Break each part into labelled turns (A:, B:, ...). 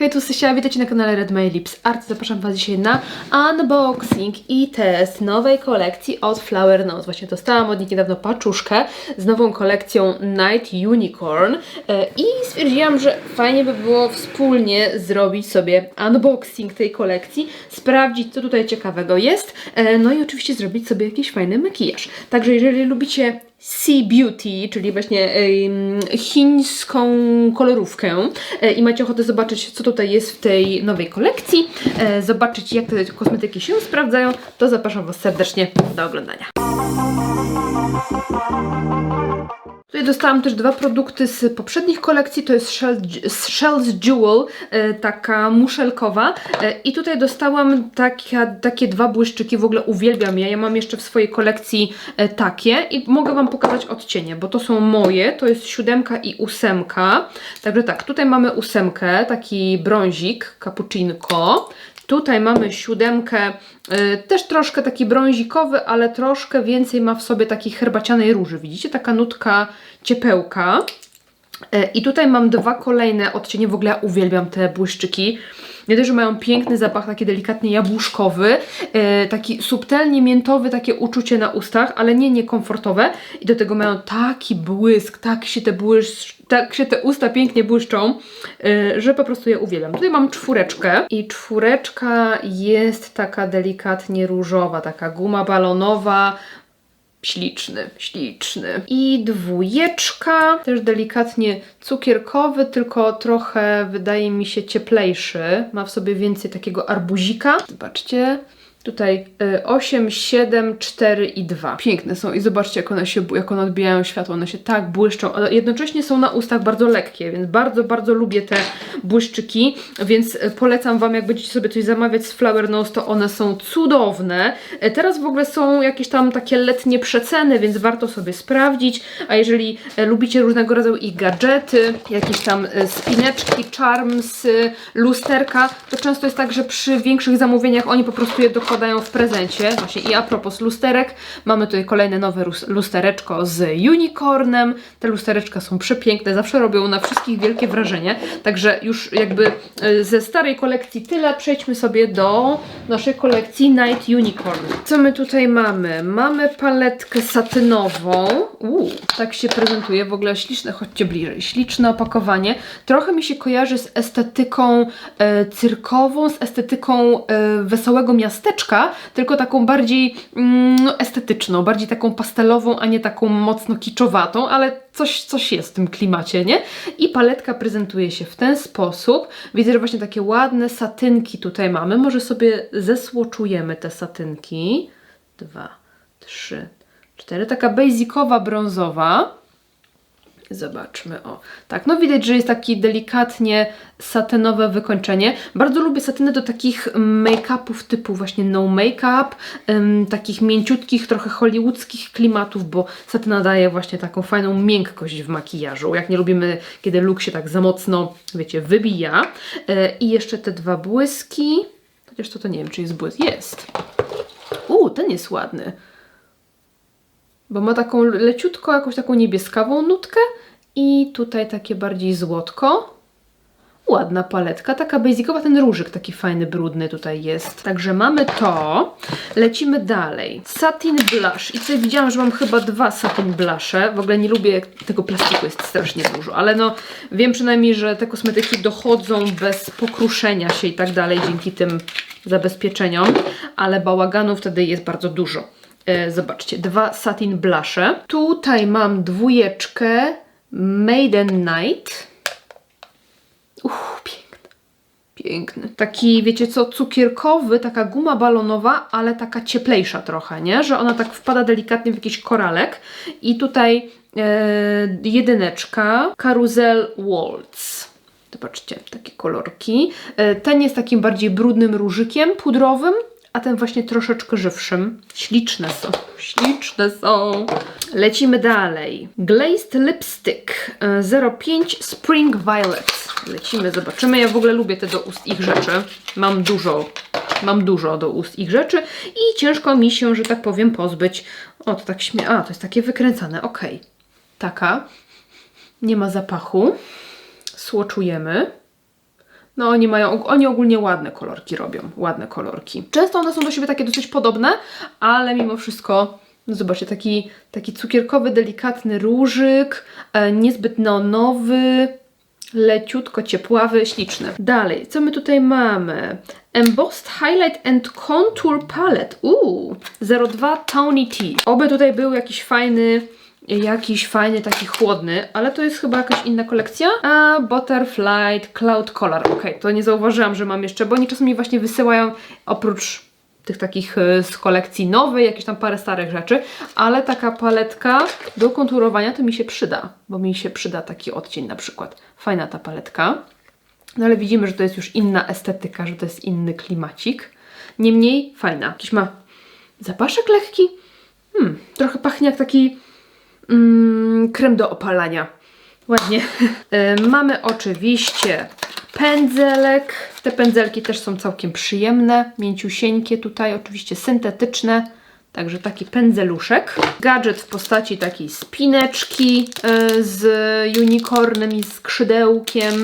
A: Hej, tu Sysia, witajcie na kanale Red My Lips Art. Zapraszam Was dzisiaj na unboxing i test nowej kolekcji od Flower Nose. Właśnie dostałam od nich niedawno paczuszkę z nową kolekcją Night Unicorn i stwierdziłam, że fajnie by było wspólnie zrobić sobie unboxing tej kolekcji, sprawdzić, co tutaj ciekawego jest, no i oczywiście zrobić sobie jakiś fajny makijaż. Także jeżeli lubicie Sea Beauty, czyli właśnie chińską kolorówkę i macie ochotę zobaczyć, co tutaj jest w tej nowej kolekcji, zobaczyć, jak te kosmetyki się sprawdzają, to zapraszam Was serdecznie do oglądania. Tutaj dostałam też dwa produkty z poprzednich kolekcji, to jest Shell's Jewel, taka muszelkowa i tutaj dostałam takie dwa błyszczyki, w ogóle uwielbiam je, ja mam jeszcze w swojej kolekcji takie i mogę Wam pokazać odcienie, bo to są moje, to jest 7 i 8, także tak, tutaj mamy 8, taki brązik, cappuccinko. Tutaj mamy 7, też troszkę taki brązikowy, ale troszkę więcej ma w sobie takiej herbacianej róży. Widzicie? Taka nutka ciepełka. I tutaj mam dwa kolejne odcienie. W ogóle ja uwielbiam te błyszczyki. Nie dość, że mają piękny zapach, taki delikatnie jabłuszkowy, taki subtelnie miętowy, takie uczucie na ustach, ale nie niekomfortowe. I do tego mają taki błysk, tak się te usta pięknie błyszczą, że po prostu je uwielbiam. Tutaj mam 4 i 4 jest taka delikatnie różowa, taka guma balonowa. Śliczny, śliczny. I 2, też delikatnie cukierkowy, tylko trochę wydaje mi się cieplejszy. Ma w sobie więcej takiego arbuzika. Zobaczcie. Tutaj 8, 7, 4 i 2. Piękne są i zobaczcie, jak one odbijają światło. One się tak błyszczą, ale jednocześnie są na ustach bardzo lekkie, więc bardzo, bardzo lubię te błyszczyki, więc polecam Wam, jak będziecie sobie coś zamawiać z Flower Nose, to one są cudowne. Teraz w ogóle są jakieś tam takie letnie przeceny, więc warto sobie sprawdzić, a jeżeli lubicie różnego rodzaju ich gadżety, jakieś tam spineczki, charms, lusterka, to często jest tak, że przy większych zamówieniach oni po prostu je dokładają w prezencie. Właśnie i a propos lusterek, mamy tutaj kolejne nowe lustereczko z unicornem. Te lustereczka są przepiękne, zawsze robią na wszystkich wielkie wrażenie. Także już jakby ze starej kolekcji tyle. Przejdźmy sobie do naszej kolekcji Night Unicorn. Co my tutaj mamy? Mamy paletkę satynową. Tak się prezentuje, w ogóle śliczne, chodźcie bliżej. Śliczne opakowanie. Trochę mi się kojarzy z estetyką cyrkową, z estetyką wesołego miasteczka, tylko taką bardziej estetyczną, bardziej taką pastelową, a nie taką mocno kiczowatą, ale coś jest w tym klimacie, nie? I paletka prezentuje się w ten sposób. Widzę, że właśnie takie ładne satynki tutaj mamy. Może sobie zesłoczujemy te satynki. 2, 3, 4. Taka basicowa, brązowa. Zobaczmy, o. Tak, no widać, że jest takie delikatnie satynowe wykończenie. Bardzo lubię satyny do takich make-upów typu właśnie no make-up, takich mięciutkich, trochę hollywoodzkich klimatów, bo satyna daje właśnie taką fajną miękkość w makijażu. Jak nie lubimy, kiedy look się tak za mocno, wiecie, wybija. I jeszcze te dwa błyski. Chociaż to nie wiem, czy jest błysk. Jest. Ten jest ładny. Bo ma taką leciutko, jakąś taką niebieskawą nutkę i tutaj takie bardziej złotko. Ładna paletka, taka basicowa, ten różyk taki fajny, brudny tutaj jest. Także mamy to. Lecimy dalej. Satin Blush. I tutaj widziałam, że mam chyba 2 Satin Blusze. W ogóle nie lubię, tego plastiku jest strasznie dużo, ale no wiem przynajmniej, że te kosmetyki dochodzą bez pokruszenia się i tak dalej dzięki tym zabezpieczeniom, ale bałaganu wtedy jest bardzo dużo. Zobaczcie, 2 Satin Blusze. Tutaj mam 2 Maiden Night. Piękny. Piękny. Taki, wiecie co, cukierkowy, taka guma balonowa, ale taka cieplejsza trochę, nie? Że ona tak wpada delikatnie w jakiś koralek. I tutaj 1 Carousel Waltz. Zobaczcie, takie kolorki. Ten jest takim bardziej brudnym różykiem pudrowym, a ten właśnie troszeczkę żywszym. Śliczne są, śliczne są. Lecimy dalej. Glazed Lipstick 05 Spring Violet. Lecimy, zobaczymy. Ja w ogóle lubię te do ust ich rzeczy. Mam dużo do ust ich rzeczy i ciężko mi się, że tak powiem, pozbyć. O, to tak to jest takie wykręcane, okej. Taka. Nie ma zapachu. Słoczujemy. No oni ogólnie ładne kolorki robią, ładne kolorki. Często one są do siebie takie dosyć podobne, ale mimo wszystko, no zobaczcie, taki cukierkowy, delikatny różyk, niezbyt neonowy, leciutko ciepławy, śliczny. Dalej, co my tutaj mamy? Embossed Highlight and Contour Palette. 02 Tawny Tea. Oby tutaj był jakiś fajny, taki chłodny, ale to jest chyba jakaś inna kolekcja. A Butterfly Cloud Color. Ok, to nie zauważyłam, że mam jeszcze, bo oni czasem mi właśnie wysyłają oprócz tych takich z kolekcji nowej, jakieś tam parę starych rzeczy, ale taka paletka do konturowania to mi się przyda, bo mi się przyda taki odcień na przykład. Fajna ta paletka. No ale widzimy, że to jest już inna estetyka, że to jest inny klimacik. Niemniej fajna. Jakiś ma zapaszek lekki. Trochę pachnie jak taki krem do opalania. Ładnie. Mamy oczywiście pędzelek. Te pędzelki też są całkiem przyjemne, mięciusieńkie tutaj, oczywiście syntetyczne. Także taki pędzeluszek. Gadżet w postaci takiej spineczki z unicornem i skrzydełkiem.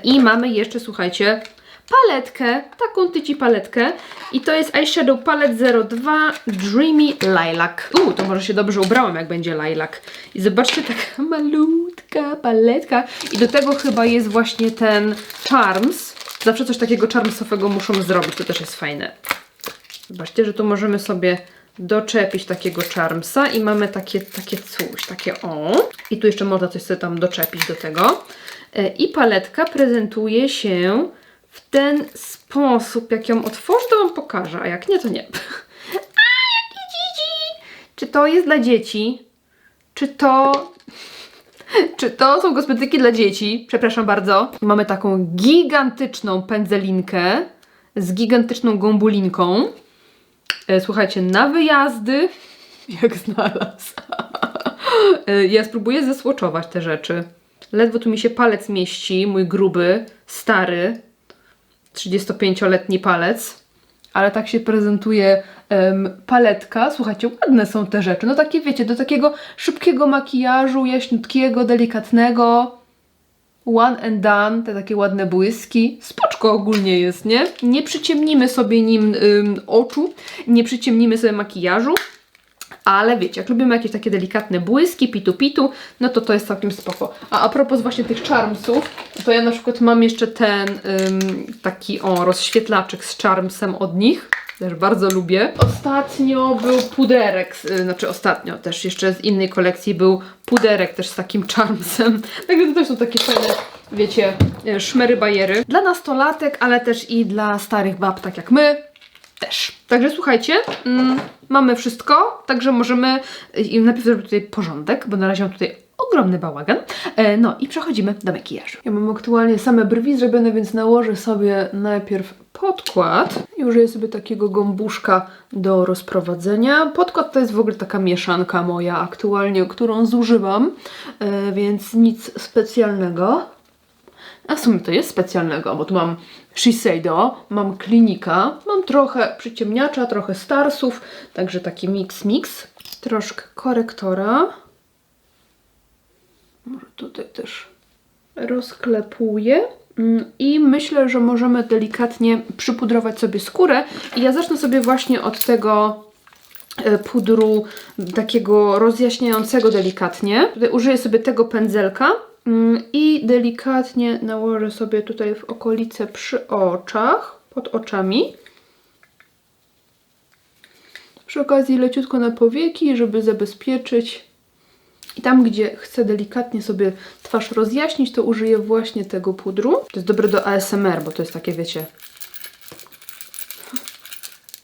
A: I mamy jeszcze, słuchajcie, paletkę, taką tyci paletkę. I to jest Eyeshadow Palette 02 Dreamy Lilac. To może się dobrze ubrałam, jak będzie lilac. I zobaczcie, taka malutka paletka. I do tego chyba jest właśnie ten Charms. Zawsze coś takiego charmsowego muszą zrobić, to też jest fajne. Zobaczcie, że tu możemy sobie doczepić takiego charmsa i mamy takie coś, takie o. I tu jeszcze można coś sobie tam doczepić do tego. I paletka prezentuje się w ten sposób. Jak ją otworzę, to Wam pokażę, a jak nie, to nie. Jakie dzieci! Czy to jest dla dzieci? Czy to są kosmetyki dla dzieci? Przepraszam bardzo. Mamy taką gigantyczną pędzelinkę z gigantyczną gąbulinką. Słuchajcie, na wyjazdy, jak znalazł. Ja spróbuję zesłoczować te rzeczy. Ledwo tu mi się palec mieści, mój gruby, stary, 35-letni palec. Ale tak się prezentuje paletka. Słuchajcie, ładne są te rzeczy. No takie, wiecie, do takiego szybkiego makijażu, jaśniutkiego, delikatnego. One and done, te takie ładne błyski. Spoczko ogólnie jest, nie? Nie przyciemnimy sobie nim oczu, nie przyciemnimy sobie makijażu. Ale wiecie, jak lubimy jakieś takie delikatne błyski, pitu, no to jest całkiem spoko. A propos właśnie tych charmsów, to ja na przykład mam jeszcze ten taki rozświetlaczek z charmsem od nich. Też bardzo lubię. Ostatnio był puderek, ostatnio też jeszcze z innej kolekcji był puderek też z takim charmsem. Także to też są takie fajne, wiecie, szmery bajery. Dla nastolatek, ale też i dla starych bab, tak jak my. Też. Także słuchajcie, mamy wszystko, także możemy najpierw zrobić tutaj porządek, bo na razie mam tutaj ogromny bałagan. No i przechodzimy do makijażu. Ja mam aktualnie same brwi zrobione, więc nałożę sobie najpierw podkład i użyję sobie takiego gąbuszka do rozprowadzenia. Podkład to jest w ogóle taka mieszanka moja aktualnie, którą zużywam, więc nic specjalnego. A w sumie to jest specjalnego, bo tu mam Shiseido, mam Klinika, mam trochę przyciemniacza, trochę Starsów, także taki mix. Troszkę korektora. Może tutaj też rozklepuję. I myślę, że możemy delikatnie przypudrować sobie skórę. I ja zacznę sobie właśnie od tego pudru takiego rozjaśniającego delikatnie. Tutaj użyję sobie tego pędzelka. I delikatnie nałożę sobie tutaj w okolice przy oczach, pod oczami. Przy okazji leciutko na powieki, żeby zabezpieczyć. I tam, gdzie chcę delikatnie sobie twarz rozjaśnić, to użyję właśnie tego pudru. To jest dobre do ASMR, bo to jest takie, wiecie,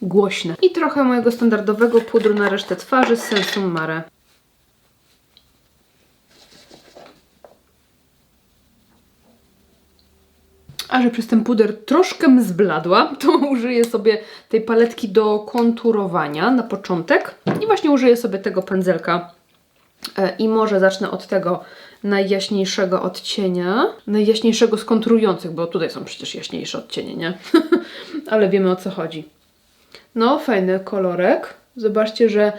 A: głośne. I trochę mojego standardowego pudru na resztę twarzy z Sensum Mare. A że przez ten puder troszkę zbladła, to użyję sobie tej paletki do konturowania na początek. I właśnie użyję sobie tego pędzelka. I może zacznę od tego najjaśniejszego odcienia. Najjaśniejszego z konturujących, bo tutaj są przecież jaśniejsze odcienie, nie? Ale wiemy, o co chodzi. No, fajny kolorek. Zobaczcie, że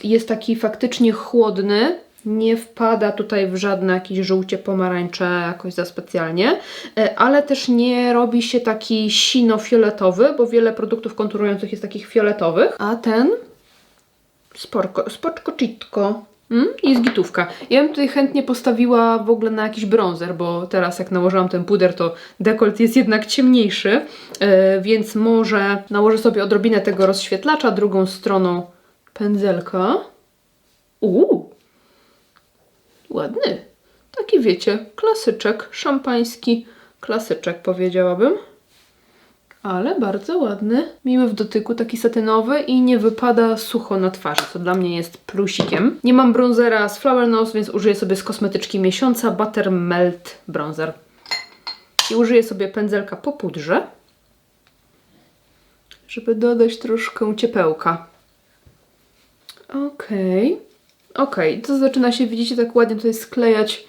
A: jest taki faktycznie chłodny. nie wpada tutaj w żadne jakieś żółcie, pomarańcze jakoś za specjalnie, ale też nie robi się taki sino-fioletowy, bo wiele produktów konturujących jest takich fioletowych, a ten spoczko citko. Jest gitówka. Ja bym tutaj chętnie postawiła w ogóle na jakiś bronzer, bo teraz jak nałożyłam ten puder, to dekolt jest jednak ciemniejszy, więc może nałożę sobie odrobinę tego rozświetlacza drugą stroną pędzelka. Ładny. Taki wiecie, klasyczek, szampański klasyczek powiedziałabym. Ale bardzo ładny, miły w dotyku, taki satynowy i nie wypada sucho na twarzy, co dla mnie jest plusikiem. Nie mam bronzera z Flower Nose, więc użyję sobie z kosmetyczki miesiąca Butter Melt Bronzer. I użyję sobie pędzelka po pudrze, żeby dodać troszkę ciepełka. Okej, to zaczyna się, widzicie, tak ładnie tutaj sklejać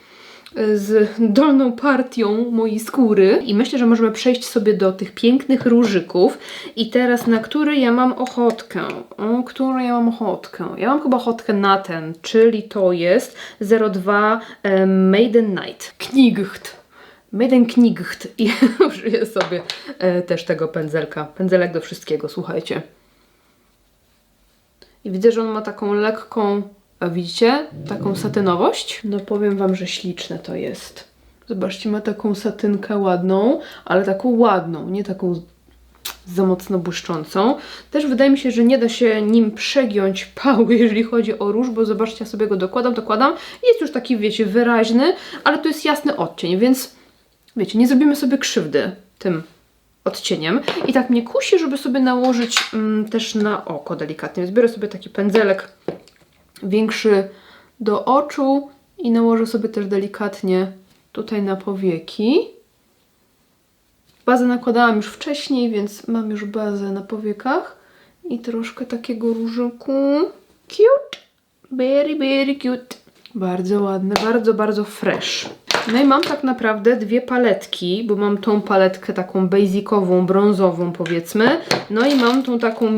A: z dolną partią mojej skóry i myślę, że możemy przejść sobie do tych pięknych różyków i teraz na który ja mam ochotkę? Ja mam chyba ochotkę na ten, czyli to jest 02 Maiden Night Maiden Knigcht i użyję sobie też tego pędzelka. Pędzelek do wszystkiego, słuchajcie. I widzę, że on ma taką lekką, a widzicie? Taką satynowość. No powiem Wam, że śliczne to jest. Zobaczcie, ma taką satynkę ładną, ale taką ładną, nie taką za mocno błyszczącą. Też wydaje mi się, że nie da się nim przegiąć pały, jeżeli chodzi o róż, bo zobaczcie, ja sobie go dokładam. Jest już taki, wiecie, wyraźny, ale to jest jasny odcień, więc wiecie, nie zrobimy sobie krzywdy tym odcieniem. I tak mnie kusi, żeby sobie nałożyć też na oko delikatnie. Więc biorę sobie taki pędzelek większy do oczu i nałożę sobie też delikatnie tutaj na powieki. Bazę nakładałam już wcześniej, więc mam już bazę na powiekach i troszkę takiego różyku. Cute! Very, very cute. Bardzo ładne, bardzo, bardzo fresh. No i mam tak naprawdę dwie paletki, bo mam tą paletkę taką basicową, brązową powiedzmy, no i mam tą taką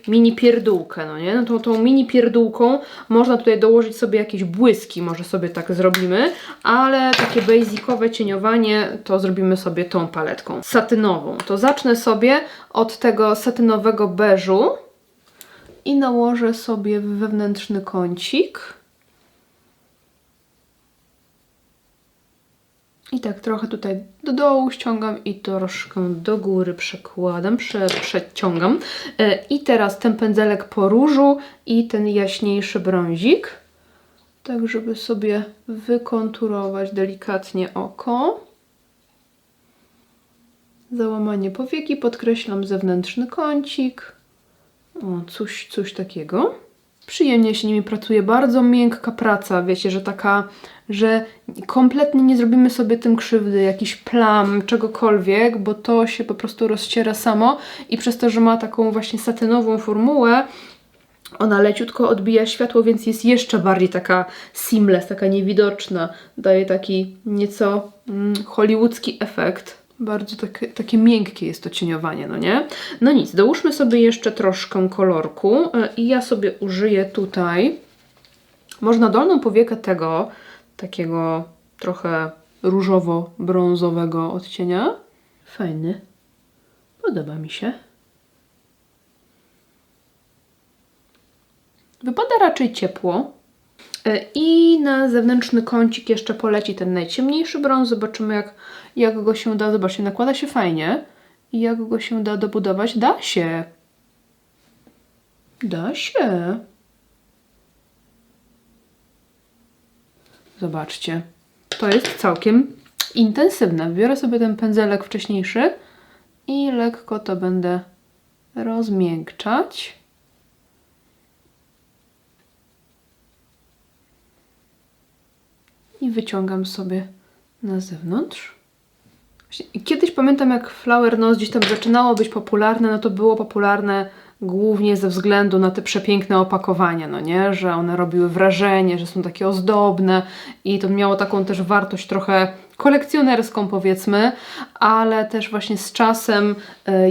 A: mini pierdółkę, no nie? No tą mini pierdółką można tutaj dołożyć sobie jakieś błyski, może sobie tak zrobimy, ale takie basicowe cieniowanie to zrobimy sobie tą paletką satynową. To zacznę sobie od tego satynowego beżu i nałożę sobie w wewnętrzny kącik. I tak trochę tutaj do dołu ściągam i troszkę do góry przekładam, przeciągam. I teraz ten pędzelek po różu i ten jaśniejszy brązik. Tak, żeby sobie wykonturować delikatnie oko. Załamanie powieki, podkreślam zewnętrzny kącik. O, coś takiego. Przyjemnie się nimi pracuje, bardzo miękka praca, wiecie, że kompletnie nie zrobimy sobie tym krzywdy, jakiś plam, czegokolwiek, bo to się po prostu rozciera samo i przez to, że ma taką właśnie satynową formułę, ona leciutko odbija światło, więc jest jeszcze bardziej taka seamless, taka niewidoczna, daje taki nieco hollywoodzki efekt. Bardzo takie miękkie jest to cieniowanie, no nie? No nic, dołóżmy sobie jeszcze troszkę kolorku i ja sobie użyję tutaj, można dolną powiekę tego, takiego trochę różowo-brązowego odcienia. Fajny. Podoba mi się. Wypada raczej ciepło. I na zewnętrzny kącik jeszcze poleci ten najciemniejszy brąz. Zobaczymy jak go się da. Zobaczcie, nakłada się fajnie. I jak go się da dobudować? Da się. Da się. Zobaczcie. To jest całkiem intensywne. Biorę sobie ten pędzelek wcześniejszy i lekko to będę rozmiękczać. I wyciągam sobie na zewnątrz. Kiedyś pamiętam, jak Flower Nose gdzieś tam zaczynało być popularne, no to było popularne głównie ze względu na te przepiękne opakowania, no nie? Że one robiły wrażenie, że są takie ozdobne i to miało taką też wartość trochę kolekcjonerską powiedzmy, ale też właśnie z czasem,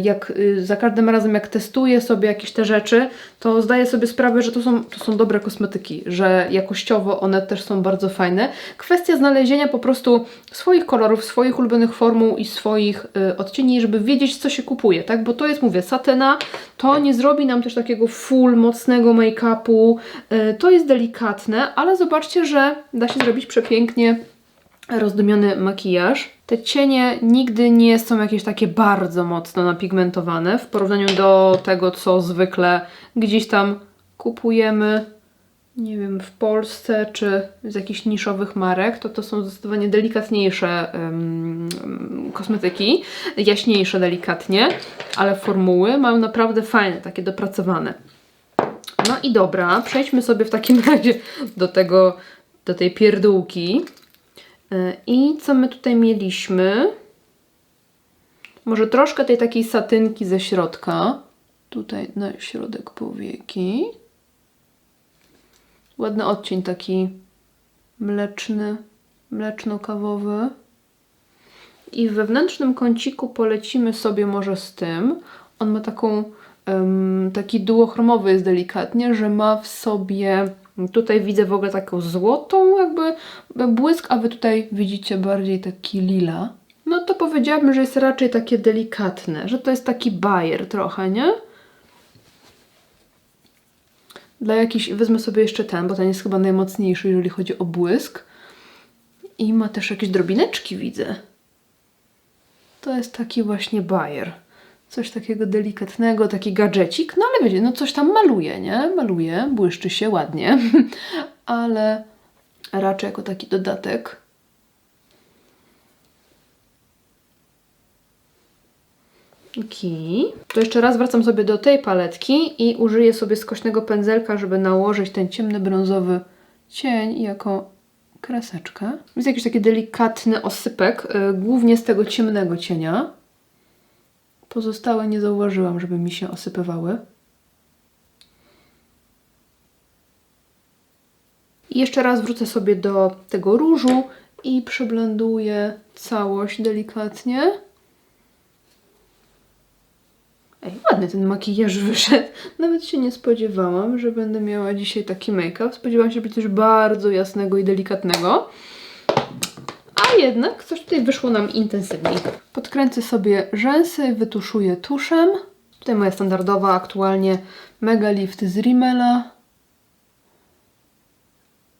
A: jak za każdym razem jak testuję sobie jakieś te rzeczy, to zdaję sobie sprawę, że to są dobre kosmetyki, że jakościowo one też są bardzo fajne. Kwestia znalezienia po prostu swoich kolorów, swoich ulubionych formuł i swoich odcieni, żeby wiedzieć, co się kupuje, tak? Bo to jest, mówię, satyna, to nie zrobi nam też takiego full mocnego make-upu, to jest delikatne, ale zobaczcie, że da się zrobić przepięknie rozdumiony makijaż. Te cienie nigdy nie są jakieś takie bardzo mocno napigmentowane w porównaniu do tego, co zwykle gdzieś tam kupujemy, nie wiem, w Polsce czy z jakichś niszowych marek. To są zdecydowanie delikatniejsze kosmetyki, jaśniejsze delikatnie, ale formuły mają naprawdę fajne, takie dopracowane. No i dobra, przejdźmy sobie w takim razie do tej pierdółki. I co my tutaj mieliśmy? Może troszkę tej takiej satynki ze środka. Tutaj na środek powieki. Ładny odcień taki mleczny, mleczno-kawowy. I w wewnętrznym kąciku polecimy sobie może z tym. On ma taki duochromowy jest delikatnie, że ma w sobie... Tutaj widzę w ogóle taką złotą jakby błysk, a wy tutaj widzicie bardziej taki lila. No to powiedziałabym, że jest raczej takie delikatne, że to jest taki bajer trochę, nie? Dla jakiś, wezmę sobie jeszcze ten, bo ten jest chyba najmocniejszy, jeżeli chodzi o błysk. I ma też jakieś drobineczki, widzę. To jest taki właśnie bajer. Coś takiego delikatnego, taki gadżecik, no ale wiecie, no coś tam maluje, nie? Maluje, błyszczy się ładnie, ale raczej jako taki dodatek. To jeszcze raz wracam sobie do tej paletki i użyję sobie skośnego pędzelka, żeby nałożyć ten ciemny brązowy cień jako kreseczkę. Jest jakiś taki delikatny osypek, głównie z tego ciemnego cienia. Pozostałe nie zauważyłam, żeby mi się osypywały. I jeszcze raz wrócę sobie do tego różu i przyblenduję całość delikatnie. Ej, ładny ten makijaż wyszedł. Nawet się nie spodziewałam, że będę miała dzisiaj taki make-up. Spodziewałam się być coś bardzo jasnego i delikatnego. A jednak coś tutaj wyszło nam intensywniej. Podkręcę sobie rzęsy, wytuszuję tuszem. Tutaj moja standardowa aktualnie Mega Lift z Rimmela.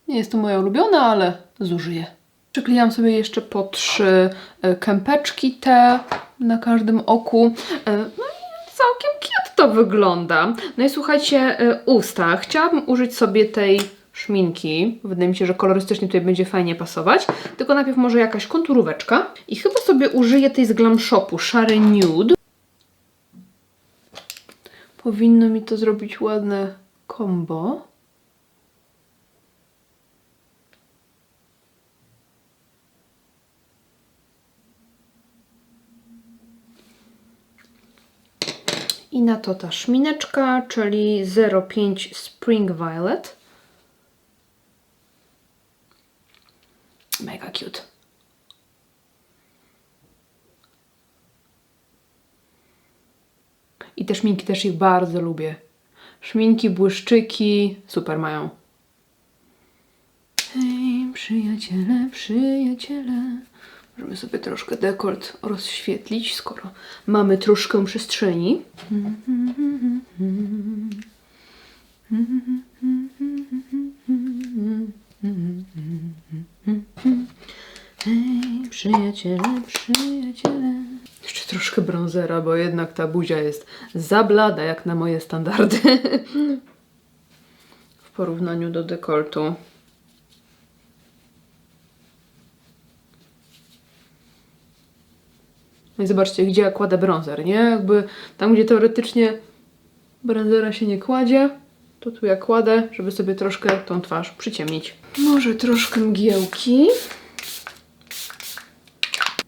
A: Nie jest to moja ulubiona, ale zużyję. Przykleiłam sobie jeszcze po 3 kępeczki te na każdym oku. No i całkiem cute to wygląda. No i słuchajcie, usta. Chciałabym użyć sobie tej szminki. Wydaje mi się, że kolorystycznie tutaj będzie fajnie pasować. Tylko najpierw może jakaś konturóweczka. I chyba sobie użyję tej z Glam Shopu, szary nude. Powinno mi to zrobić ładne combo. I na to ta szmineczka, czyli 05 Spring Violet. Mega cute. I te szminki też ich bardzo lubię. Szminki, błyszczyki, super mają. Hej, przyjaciele, przyjaciele. Możemy sobie troszkę dekolt rozświetlić, skoro mamy troszkę przestrzeni. Hej, przyjaciele, przyjaciele. Jeszcze troszkę bronzera, bo jednak ta buzia jest za blada, jak na moje standardy. W porównaniu do dekoltu. No i zobaczcie, gdzie ja kładę bronzer, nie? Jakby tam, gdzie teoretycznie bronzera się nie kładzie, to tu ja kładę, żeby sobie troszkę tą twarz przyciemnić. Może troszkę mgiełki.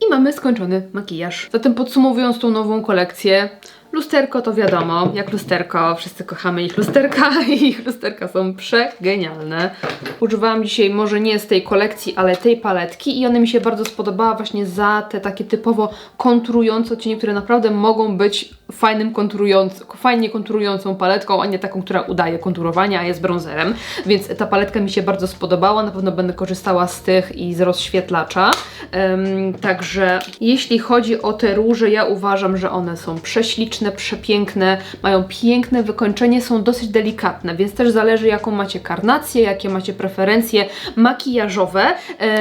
A: I mamy skończony makijaż. Zatem podsumowując tą nową kolekcję, Lusterko to wiadomo, jak lusterko, wszyscy kochamy ich lusterka i ich lusterka są przegenialne. Używałam dzisiaj może nie z tej kolekcji, ale tej paletki i ona mi się bardzo spodobała właśnie za te takie typowo konturujące odcienie, które naprawdę mogą być fajnie konturującą paletką, a nie taką, która udaje konturowania, a jest brązerem. Więc ta paletka mi się bardzo spodobała, na pewno będę korzystała z tych i z rozświetlacza. Także jeśli chodzi o te róże, ja uważam, że one są prześliczne, przepiękne, mają piękne wykończenie, są dosyć delikatne, więc też zależy jaką macie karnację, jakie macie preferencje makijażowe.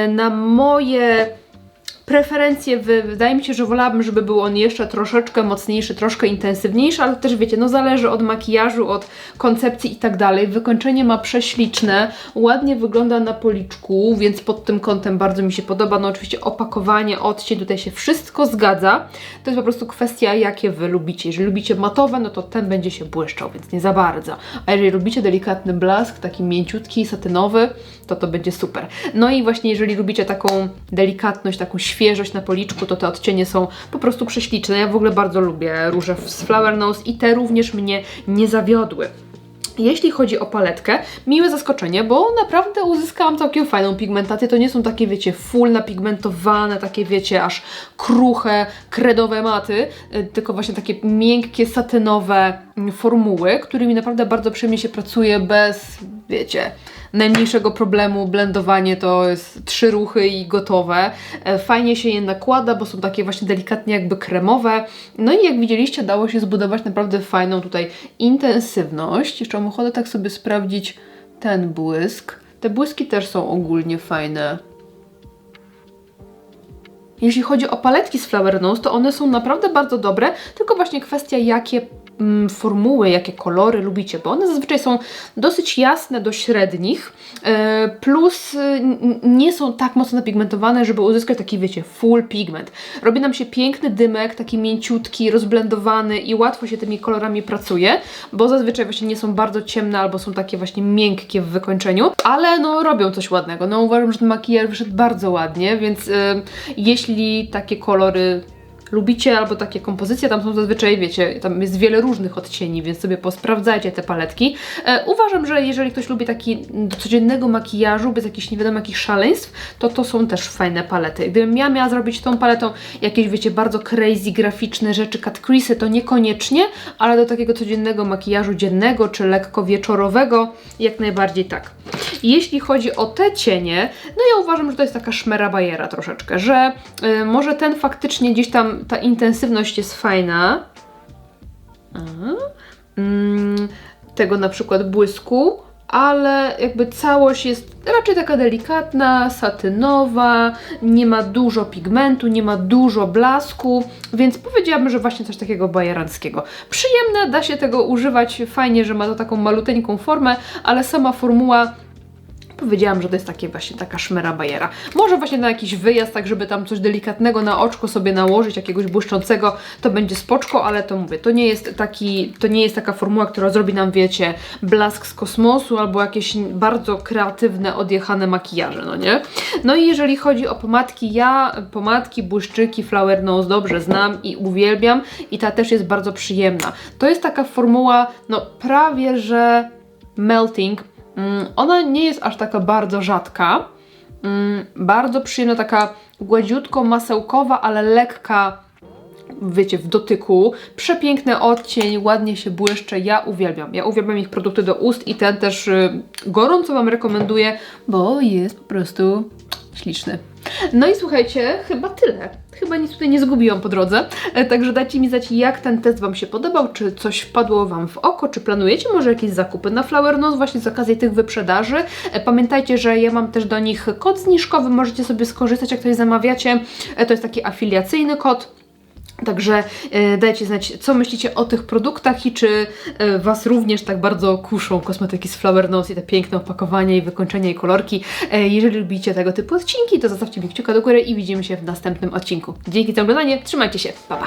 A: Na moje preferencje, wydaje mi się, że wolałabym, żeby był on jeszcze troszeczkę mocniejszy, troszkę intensywniejszy, ale też wiecie, no zależy od makijażu, od koncepcji i tak dalej. Wykończenie ma prześliczne, ładnie wygląda na policzku, więc pod tym kątem bardzo mi się podoba. No oczywiście opakowanie, odcień, tutaj się wszystko zgadza. To jest po prostu kwestia, jakie Wy lubicie. Jeżeli lubicie matowe, no to ten będzie się błyszczał, więc nie za bardzo. A jeżeli lubicie delikatny blask, taki mięciutki, satynowy, to będzie super. No i właśnie jeżeli lubicie taką delikatność, taką świeżość na policzku, to te odcienie są po prostu prześliczne. Ja w ogóle bardzo lubię róże z Flower Nose i te również mnie nie zawiodły. Jeśli chodzi o paletkę, miłe zaskoczenie, bo naprawdę uzyskałam całkiem fajną pigmentację. To nie są takie, wiecie, full napigmentowane, takie, wiecie, aż kruche, kredowe maty, tylko właśnie takie miękkie, satynowe formuły, którymi naprawdę bardzo przyjemnie się pracuje bez, wiecie, najmniejszego problemu. Blendowanie to jest 3 ruchy i gotowe. Fajnie się je nakłada, bo są takie właśnie delikatnie jakby kremowe. No i jak widzieliście, dało się zbudować naprawdę fajną tutaj intensywność. Jeszcze mam ochotę tak sobie sprawdzić ten błysk. Te błyski też są ogólnie fajne. Jeśli chodzi o paletki z Flower Nose, to one są naprawdę bardzo dobre, tylko właśnie kwestia jakie formuły, jakie kolory lubicie, bo one zazwyczaj są dosyć jasne do średnich, plus nie są tak mocno napigmentowane, żeby uzyskać taki, wiecie, full pigment. Robi nam się piękny dymek, taki mięciutki, rozblendowany i łatwo się tymi kolorami pracuje, bo zazwyczaj właśnie nie są bardzo ciemne albo są takie właśnie miękkie w wykończeniu, ale no robią coś ładnego. No uważam, że ten makijaż wyszedł bardzo ładnie, więc jeśli takie kolory lubicie, albo takie kompozycje, tam są zazwyczaj, wiecie, tam jest wiele różnych odcieni, więc sobie posprawdzajcie te paletki. Uważam, że jeżeli ktoś lubi taki do codziennego makijażu, bez jakichś nie wiadomo jakich szaleństw, to są też fajne palety. Gdybym ja miała zrobić tą paletą jakieś, wiecie, bardzo crazy, graficzne rzeczy, cut crease'y, to niekoniecznie, ale do takiego codziennego makijażu dziennego, czy lekko wieczorowego, jak najbardziej tak. Jeśli chodzi o te cienie, no ja uważam, że to jest taka szmera bajera troszeczkę, że może ten faktycznie gdzieś tam ta intensywność jest fajna. Tego na przykład błysku, ale jakby całość jest raczej taka delikatna, satynowa, nie ma dużo pigmentu, nie ma dużo blasku, więc powiedziałabym, że właśnie coś takiego bajeranckiego. Przyjemne, da się tego używać, fajnie, że ma to taką maluteńką formę, ale sama formuła, powiedziałam, że to jest takie właśnie taka szmera bajera. Może właśnie na jakiś wyjazd, tak żeby tam coś delikatnego na oczko sobie nałożyć, jakiegoś błyszczącego, to będzie spoczko, ale to mówię, to nie jest taka formuła, która zrobi nam, wiecie, blask z kosmosu albo jakieś bardzo kreatywne, odjechane makijaże, no nie? No i jeżeli chodzi o pomadki, ja pomadki, błyszczyki Flower Nose dobrze znam i uwielbiam i ta też jest bardzo przyjemna. To jest taka formuła, no prawie że melting. Ona nie jest aż taka bardzo rzadka, bardzo przyjemna, taka gładziutko masełkowa, ale lekka, wiecie, w dotyku. Przepiękny odcień, ładnie się błyszcze, ja uwielbiam ich produkty do ust i ten też gorąco Wam rekomenduję, bo jest po prostu śliczny. No i słuchajcie, chyba tyle. Chyba nic tutaj nie zgubiłam po drodze, także dajcie mi znać, jak ten test Wam się podobał, czy coś wpadło Wam w oko, czy planujecie może jakieś zakupy na Flower Nose właśnie z okazji tych wyprzedaży. Pamiętajcie, że ja mam też do nich kod zniżkowy, możecie sobie skorzystać, jak coś zamawiacie. To jest taki afiliacyjny kod. Także dajcie znać, co myślicie o tych produktach i czy Was również tak bardzo kuszą kosmetyki z Flower Nose i te piękne opakowania i wykończenia i kolorki. Jeżeli lubicie tego typu odcinki, to zostawcie mi kciuka do góry i widzimy się w następnym odcinku. Dzięki za oglądanie, trzymajcie się, pa pa!